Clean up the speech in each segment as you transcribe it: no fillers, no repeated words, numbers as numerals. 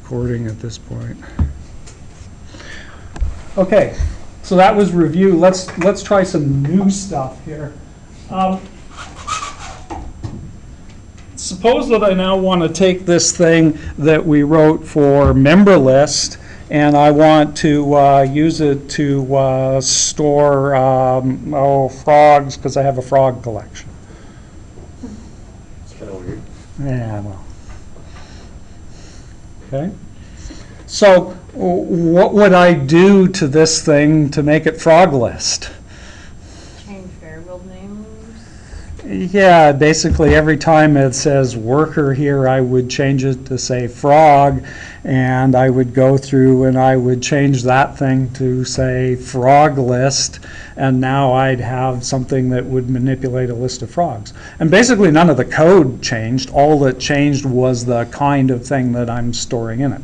recording at this point. Okay, so that was review. Let's try some new stuff here. Suppose that I now want to take this thing that we wrote for member list, and I want to use it to store frogs, because I have a frog collection. It's kind of weird. Yeah, well. Okay. So what would I do to this thing to make it frog list? Change variable names. Yeah, basically every time it says worker here, I would change it to say frog, and I would go through and I would change that thing to say frog list, and now I'd have something that would manipulate a list of frogs. And basically none of the code changed. All that changed was the kind of thing that I'm storing in it.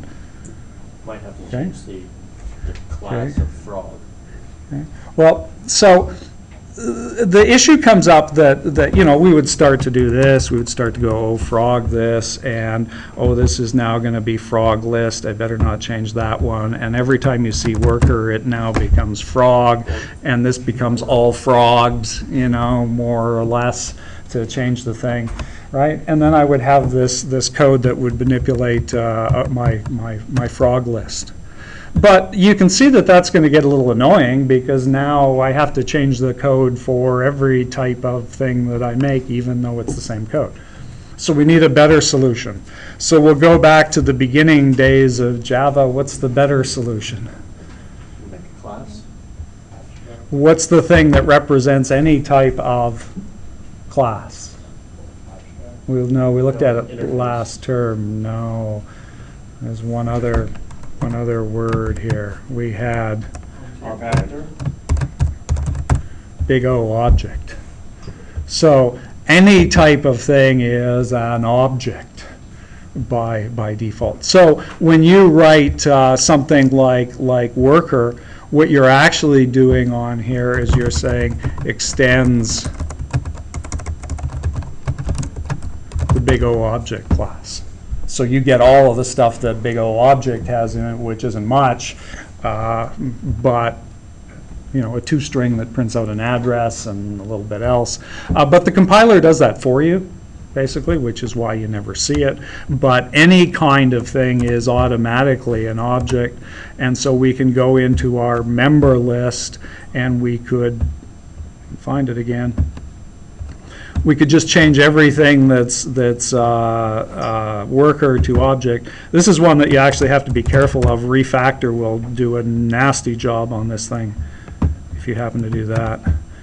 Might have to Okay. change the class Okay. of frog. Okay. Well, so the issue comes up that we would start to do this. We would start to go, oh, frog this, and oh, this is now going to be frog list. I better not change that one. And every time you see worker, it now becomes frog, and this becomes all frogs, more or less, to change the thing, right? And then I would have this code that would manipulate my frog list. But you can see that that's going to get a little annoying, because now I have to change the code for every type of thing that I make, even though it's the same code. So we need a better solution. So we'll go back to the beginning days of Java. What's the better solution? Make a class. What's the thing that represents any type of class? We looked at it Interface. last term. No, there's one other word here. We had big O, object. So any type of thing is an object by default. So when you write something like worker, what you're actually doing on here is you're saying extends the big O object class. So you get all of the stuff that big O object has in it, which isn't much, but a toString that prints out an address and a little bit else. But the compiler does that for you, basically, which is why you never see it. But any kind of thing is automatically an object, and so we can go into our member list and we could find it again. We could just change everything that's worker to object. This is one that you actually have to be careful of. Refactor will do a nasty job on this thing if you happen to do that,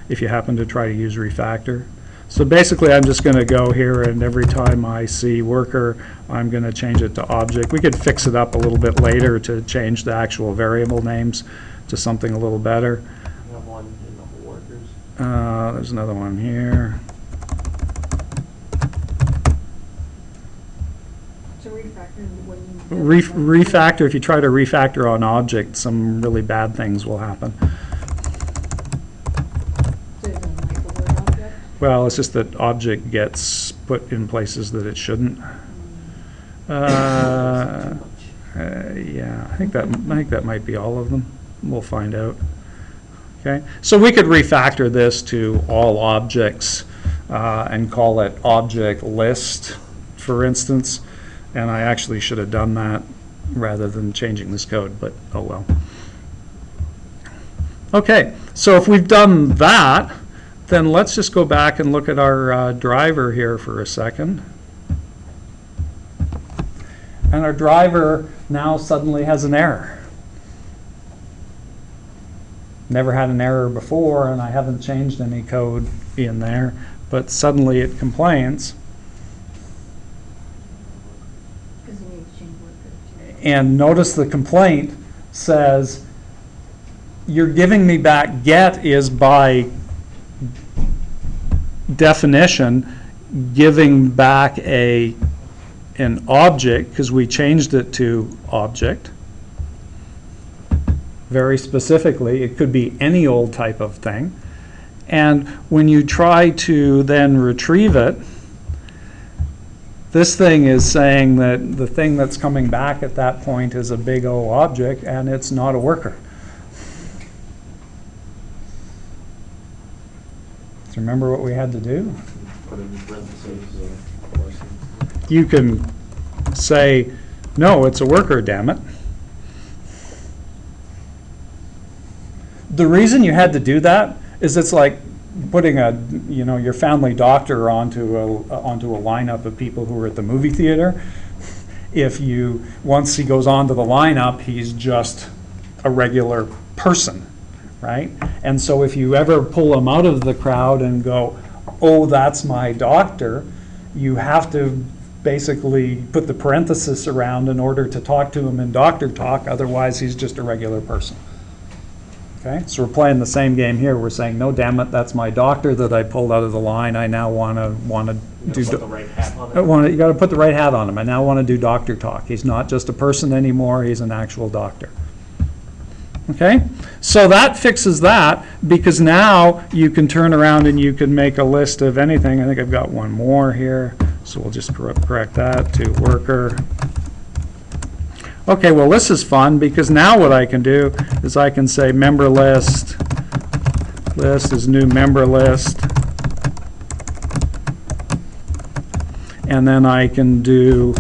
if you happen to try to use refactor. So basically I'm just going to go here, and every time I see worker, I'm going to change it to object. We could fix it up a little bit later to change the actual variable names to something a little better. You have one in the whole workers. There's another one here. So refactor when you Refactor, if you try to refactor on object, some really bad things will happen. So it doesn't like the word object. Well, it's just that object gets put in places that it shouldn't. Yeah, I think that might be all of them. We'll find out. Okay, so we could refactor this to all objects and call it object list, for instance. And I actually should have done that rather than changing this code, but oh well. Okay, so if we've done that, then let's just go back and look at our driver here for a second. And our driver now suddenly has an error. Never had an error before, and I haven't changed any code in there, but suddenly it complains. Because you need to change worker too. And notice the complaint says, you're giving me back, get is by definition giving back an object, because we changed it to object. Very specifically, it could be any old type of thing. And when you try to then retrieve it, This thing is saying that the thing that's coming back at that point is a big O object, and it's not a worker. Do you remember what we had to do? Put it in parentheses, of course. You can say, no, it's a worker, damn it. The reason you had to do that is it's like putting your family doctor onto a lineup of people who are at the movie theater. Once he goes onto the lineup, he's just a regular person, right? And so if you ever pull him out of the crowd and go, oh, that's my doctor, you have to basically put the parenthesis around in order to talk to him in doctor talk, otherwise he's just a regular person. Okay, so we're playing the same game here. We're saying, no, damn it, that's my doctor that I pulled out of the line. I now want to do. Put the right hat on it. You got to put the right hat on him. I now want to do doctor talk. He's not just a person anymore. He's an actual doctor. Okay, so that fixes that, because now you can turn around and you can make a list of anything. I think I've got one more here, so we'll just correct that to worker. Okay, well, this is fun, because now what I can do is I can say member list is new member list, and then I can do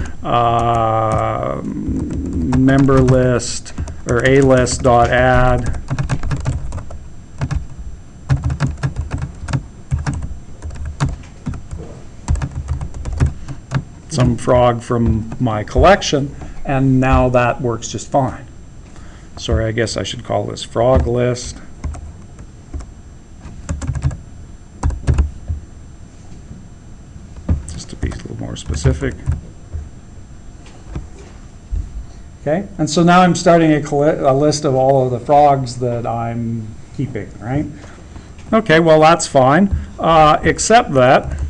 member list or a list dot add some frog from my collection. And now that works just fine. Sorry, I guess I should call this frog list. Just to be a little more specific. Okay, and so now I'm starting a list of all of the frogs that I'm keeping, right? Okay, well, that's fine, except that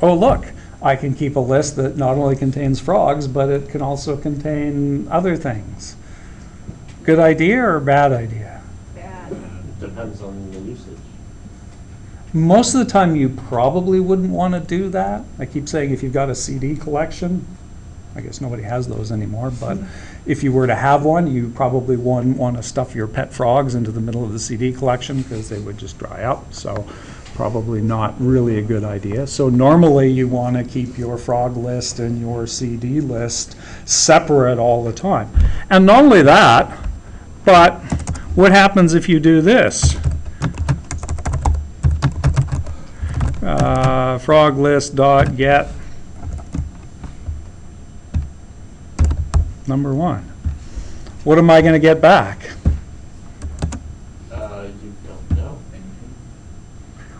oh, look, I can keep a list that not only contains frogs, but it can also contain other things. Good idea or bad idea? Bad. Depends on the usage. Most of the time, you probably wouldn't want to do that. I keep saying if you've got a CD collection, I guess nobody has those anymore, but if you were to have one, you probably wouldn't want to stuff your pet frogs into the middle of the CD collection because they would just dry up. So probably not really a good idea. So normally you want to keep your frog list and your CD list separate all the time. And not only that, but what happens if you do this? Frog list dot get number 1. What am I going to get back? You don't know.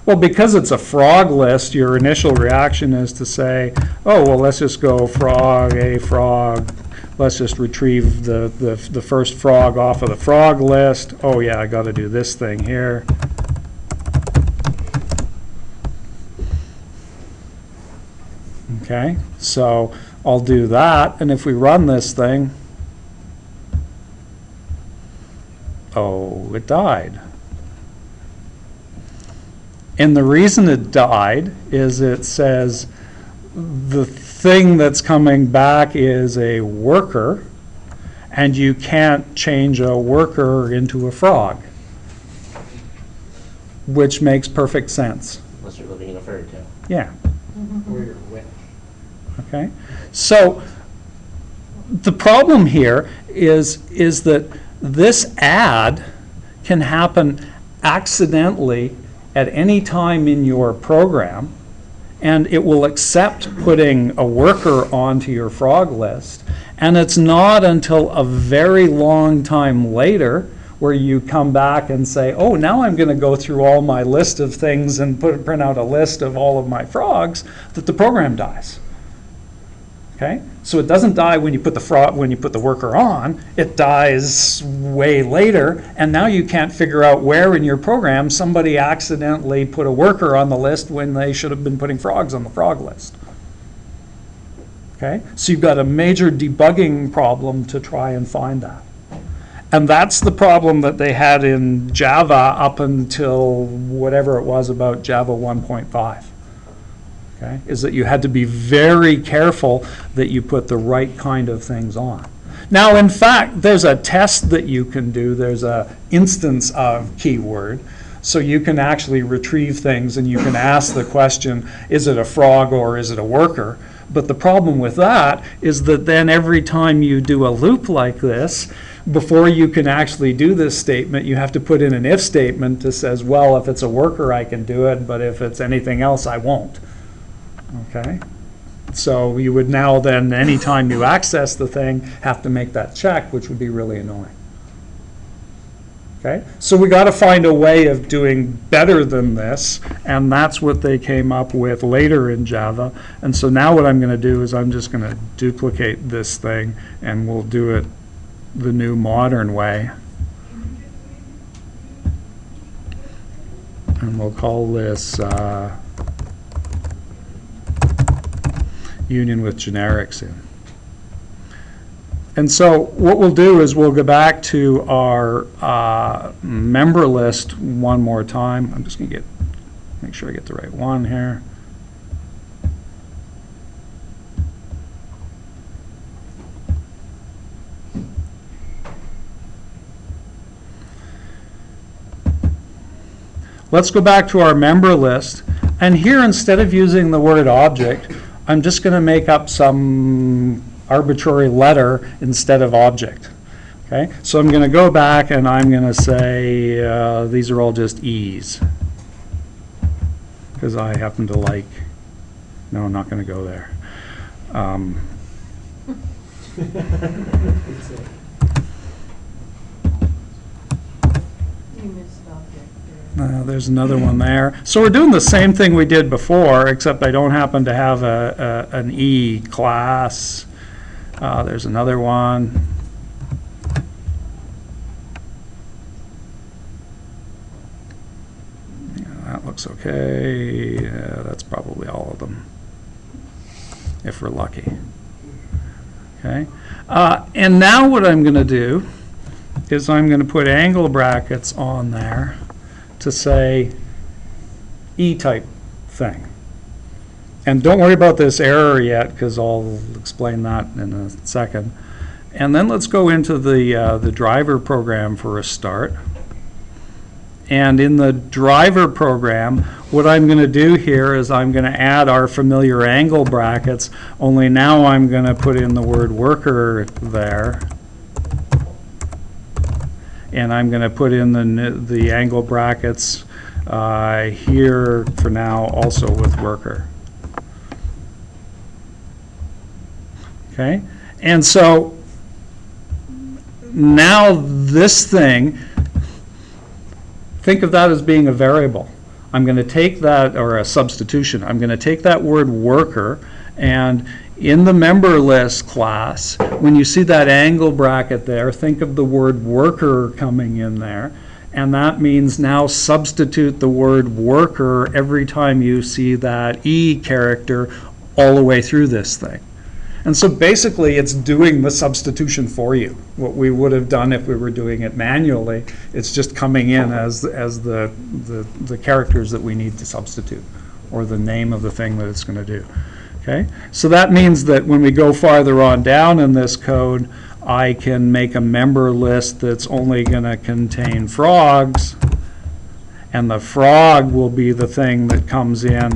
Well, because it's a frog list, your initial reaction is to say, oh, well, let's just go frog, a frog. Let's just retrieve the first frog off of the frog list. Oh, yeah, I got to do this thing here. Okay, so I'll do that, and if we run this thing, oh, it died. And the reason it died is it says the thing that's coming back is a worker, and you can't change a worker into a frog, which makes perfect sense. Unless you're living in a fairy tale. Yeah. Or you're a witch. Okay, so the problem here is that this add can happen accidentally at any time in your program, and it will accept putting a worker onto your frog list, and it's not until a very long time later where you come back and say, oh, now I'm going to go through all my list of things and print out a list of all of my frogs, that the program dies. Okay, so it doesn't die when you put the worker on. It dies way later, and now you can't figure out where in your program somebody accidentally put a worker on the list when they should have been putting frogs on the frog list. Okay, so you've got a major debugging problem to try and find that. And that's the problem that they had in Java up until whatever it was about Java 1.5. Okay, is that you had to be very careful that you put the right kind of things on. Now, in fact, there's a test that you can do. There's a instance of keyword. So you can actually retrieve things and you can ask the question, is it a frog or is it a worker? But the problem with that is that then every time you do a loop like this, before you can actually do this statement, you have to put in an if statement that says, well, if it's a worker, I can do it, but if it's anything else, I won't. Okay? So you would now then, anytime you access the thing, have to make that check, which would be really annoying. Okay? So we got to find a way of doing better than this, and that's what they came up with later in Java. And so now what I'm going to do is I'm just going to duplicate this thing, and we'll do it the new modern way. And we'll call this union with generics in. And so what we'll do is we'll go back to our member list one more time. I'm just going to make sure I get the right one here. Let's go back to our member list. And here, instead of using the word object, I'm just going to make up some arbitrary letter instead of object. Okay, so I'm going to go back and I'm going to say these are all just E's because I happen to like. No, I'm not going to go there. You missed object There's another one there. So we're doing the same thing we did before, except I don't happen to have an E class. There's another one. Yeah, that looks okay. Yeah, that's probably all of them, if we're lucky. Okay. And now what I'm going to do is I'm going to put angle brackets on there to say E-type thing. And don't worry about this error yet, because I'll explain that in a second. And then let's go into the driver program for a start. And in the driver program, what I'm going to do here is I'm going to add our familiar angle brackets, only now I'm going to put in the word worker there. And I'm going to put in the angle brackets here for now also with worker. Okay, and so now this thing, think of that as being a variable. I'm going to take that, or a substitution, I'm going to take that word worker, and in the member list class, when you see that angle bracket there, think of the word worker coming in there, and that means now substitute the word worker every time you see that E character all the way through this thing. And so basically it's doing the substitution for you. What we would have done if we were doing it manually, it's just coming in as the characters that we need to substitute, or the name of the thing that it's going to do. Okay? So that means that when we go farther on down in this code, I can make a member list that's only going to contain frogs, and the frog will be the thing that comes in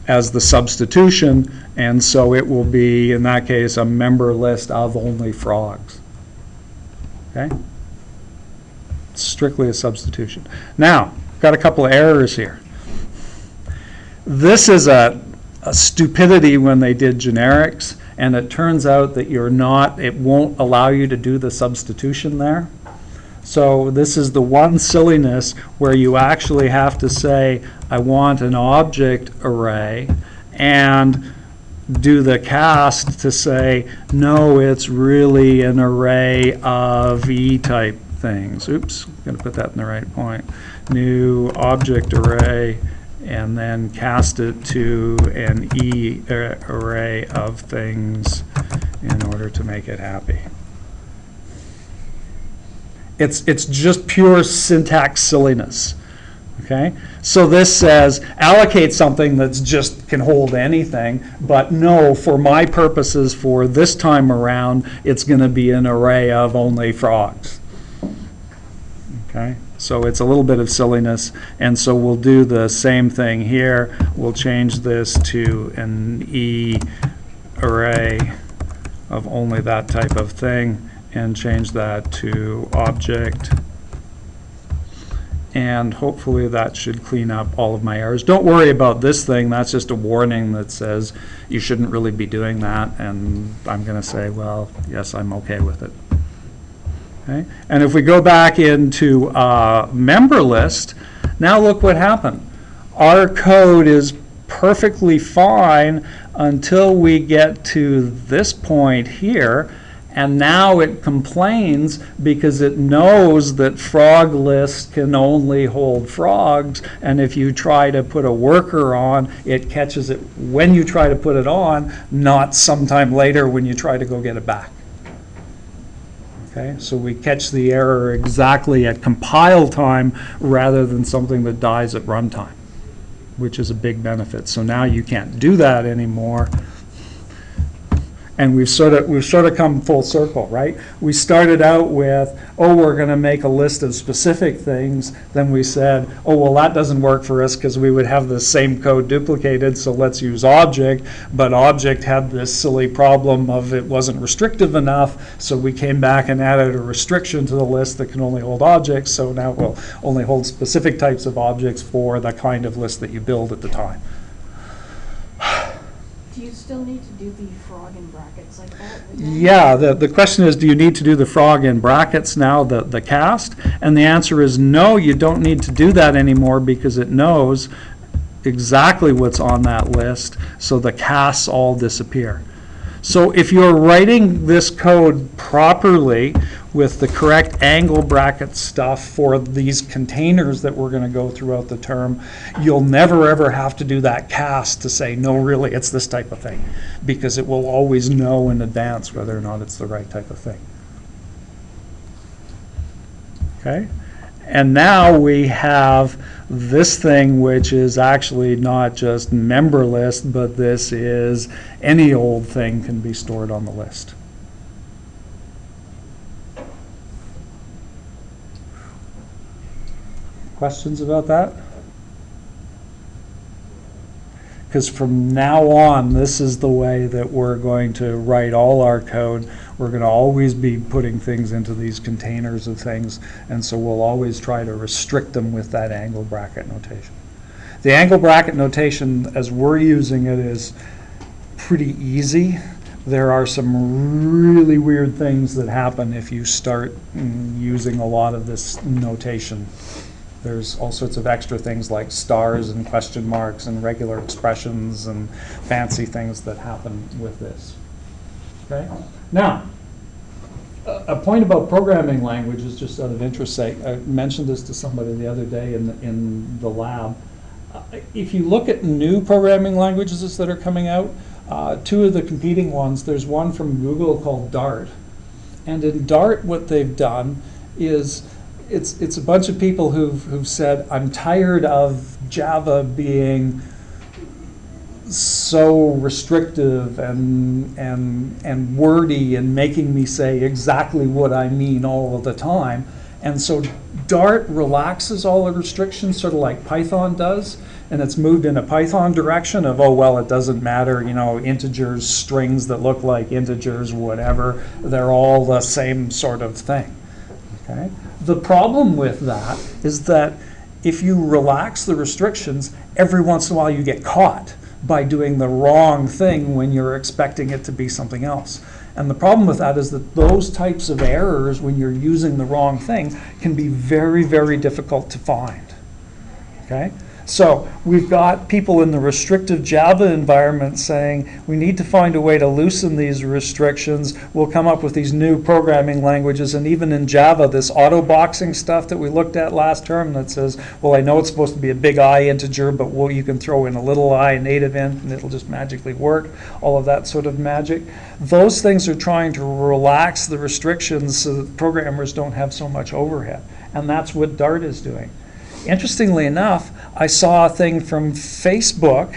as the substitution, and so it will be, in that case, a member list of only frogs. Okay? Strictly a substitution. Now, got a couple of errors here. This is a stupidity when they did generics, and it turns out that it won't allow you to do the substitution there. So this is the one silliness where you actually have to say, I want an object array, and do the cast to say, no, it's really an array of E-type things. Oops, I'm going to put that in the right point. New object array, and then cast it to an E array of things in order to make it happy. It's just pure syntax silliness. Okay? So this says allocate something that's just can hold anything, but no, for my purposes for this time around, it's going to be an array of only frogs. Okay? So it's a little bit of silliness, and so we'll do the same thing here. We'll change this to an E array of only that type of thing, and change that to object. And hopefully that should clean up all of my errors. Don't worry about this thing. That's just a warning that says you shouldn't really be doing that. And I'm going to say, well, yes, I'm okay with it. Okay? And if we go back into member list, now look what happened. Our code is perfectly fine until we get to this point here. And now it complains because it knows that frog list can only hold frogs, and if you try to put a worker on, it catches it when you try to put it on, not sometime later when you try to go get it back. Okay, so we catch the error exactly at compile time rather than something that dies at runtime, which is a big benefit. So now you can't do that anymore. And we've sort of come full circle, right? We started out with, oh, we're going to make a list of specific things. Then we said, oh, well, that doesn't work for us because we would have the same code duplicated, so let's use object. But object had this silly problem of it wasn't restrictive enough, so we came back and added a restriction to the list that can only hold objects. So now it will only hold specific types of objects for the kind of list that you build at the time. Do you still need to do the frog in brackets like that? Yeah, the question is, do you need to do the frog in brackets now, the cast? And the answer is no, you don't need to do that anymore because it knows exactly what's on that list, so the casts all disappear. So if you're writing this code properly with the correct angle bracket stuff for these containers that we're going to go throughout the term, you'll never ever have to do that cast to say, no, really, it's this type of thing, because it will always know in advance whether or not it's the right type of thing. Okay? And now we have this thing, which is actually not just member list, but this is any old thing can be stored on the list. Questions about that? Because from now on, this is the way that we're going to write all our code. We're going to always be putting things into these containers of things, and so we'll always try to restrict them with that angle bracket notation. The angle bracket notation, as we're using it, is pretty easy. There are some really weird things that happen if you start using a lot of this notation. There's all sorts of extra things like stars and question marks and regular expressions and fancy things that happen with this. Okay? Now, a point about programming languages, just out of interest sake, I mentioned this to somebody the other day in the lab. If you look at new programming languages that are coming out, two of the competing ones, there's one from Google called Dart. And in Dart, what they've done is it's a bunch of people who've said, I'm tired of Java being so restrictive and wordy and making me say exactly what I mean all of the time. And so Dart relaxes all the restrictions, sort of like Python does, and it's moved in a Python direction of, oh, well, it doesn't matter, you know, integers, strings that look like integers, whatever, they're all the same sort of thing. Okay? The problem with that is that if you relax the restrictions, every once in a while you get caught by doing the wrong thing when you're expecting it to be something else. And the problem with that is that those types of errors, when you're using the wrong thing, can be very, very difficult to find. Okay? So we've got people in the restrictive Java environment saying, we need to find a way to loosen these restrictions. We'll come up with these new programming languages. And even in Java, this auto-boxing stuff that we looked at last term that says, well, I know it's supposed to be a big I integer, but you can throw in a little I, native int, and it'll just magically work. All of that sort of magic. Those things are trying to relax the restrictions so that programmers don't have so much overhead. And that's what Dart is doing. Interestingly enough, I saw a thing from Facebook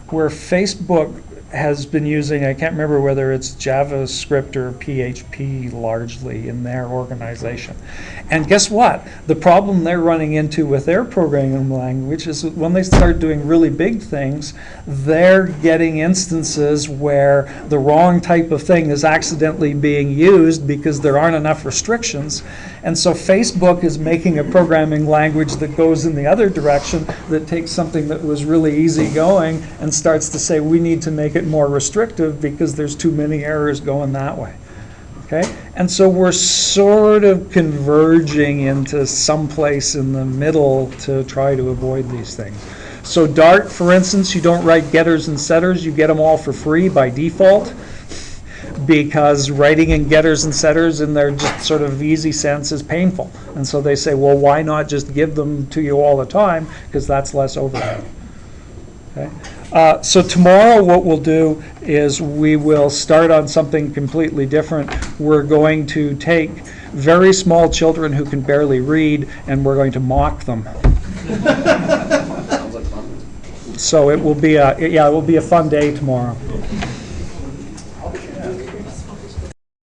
where Facebook has been using, I can't remember whether it's JavaScript or PHP largely in their organization. And guess what? The problem they're running into with their programming language is that when they start doing really big things, they're getting instances where the wrong type of thing is accidentally being used because there aren't enough restrictions. And so Facebook is making a programming language that goes in the other direction, that takes something that was really easy going and starts to say, we need to make it more restrictive because there's too many errors going that way. Okay? And so we're sort of converging into someplace in the middle to try to avoid these things. So Dart, for instance, you don't write getters and setters, you get them all for free by default, because writing in getters and setters in their just sort of easy sense is painful. And so they say, well, why not just give them to you all the time, because that's less overhead. Okay? So tomorrow what we'll do is we will start on something completely different. We're going to take very small children who can barely read, and we're going to mock them. Sounds like fun. So it will be a fun day tomorrow.